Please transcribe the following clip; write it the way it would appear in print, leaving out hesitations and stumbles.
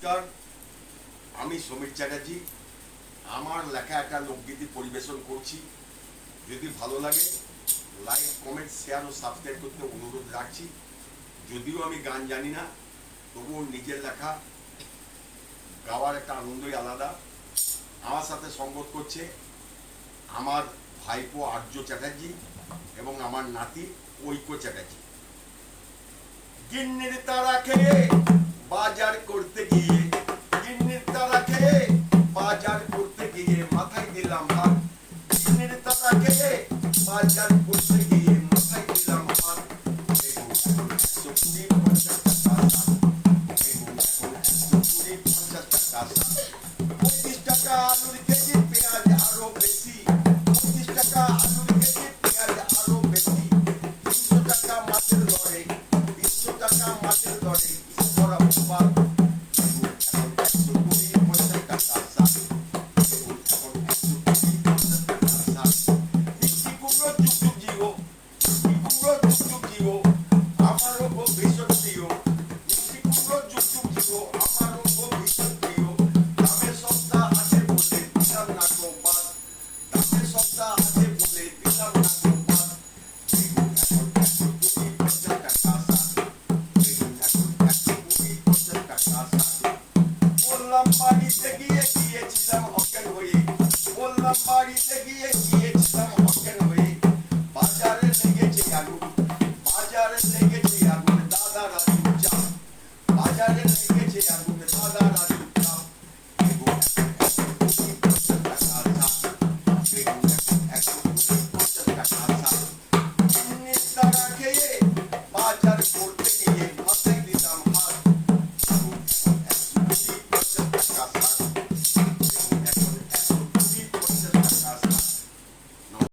নমস্কার, আমি সমীর চ্যাটার্জি। আমার লেখা একটা লোকগীতি পরিবেশন করছি। যদি ভালো লাগে লাইক, কমেন্ট, শেয়ার ও সাবস্ক্রাইব করতে অনুরোধ রাখছি। যদিও আমি গান জানি না, তবুও নিজের লেখা গাওয়ার একটা আনন্দই আলাদা। আমার সাথে সঙ্গত করছে আমার ভাইপো আর্য চ্যাটার্জি এবং আমার নাতি ঐক্য চ্যাটার্জি। গিন্নির তারা খেয়ে বাজার করতে গিয়ে, গিন্নির তারা খেয়ে বাজার করতে গিয়ে মাথায় দিলাম হাত। গিন্নির তারা খেয়ে বাজার করতে গিয়ে মাথায় দিলাম হাত। এবং এখন 120-50 টাকা সাত। এবং এখন 120-50 টাকা সাত। 25 টাকা আলুর কেজি, পেঁয়াজ আরো বেশি। 25 টাকা আলুর কেজি, পেঁয়াজ আরো বেশি। 300 টাকা মাছের দরে, 300 টাকা মাছের দরে করা বোম্বার। এখন 120-50 টাকা সাত। এখন 120-50 টাকা সাত। মিষ্টি কুমড়ো যুগ যুগ জিও, মিষ্টি কুমড়ো যুগ যুগ জিও, আমারও খুব ভীষণ প্রিয়। মিষ্টি কুমড়ো যুগ যুগ জিও, আমারও খুব ভীষণ প্রিয়। দামে সস্তা আছে বলে দিলাম না গো বাদ। দামে সস্তা আছে বলে দিলাম না গো বাদ। এখন 120-50 টাকা সাত। এখন 120-50 টাকা সাত। বললাম বাড়ি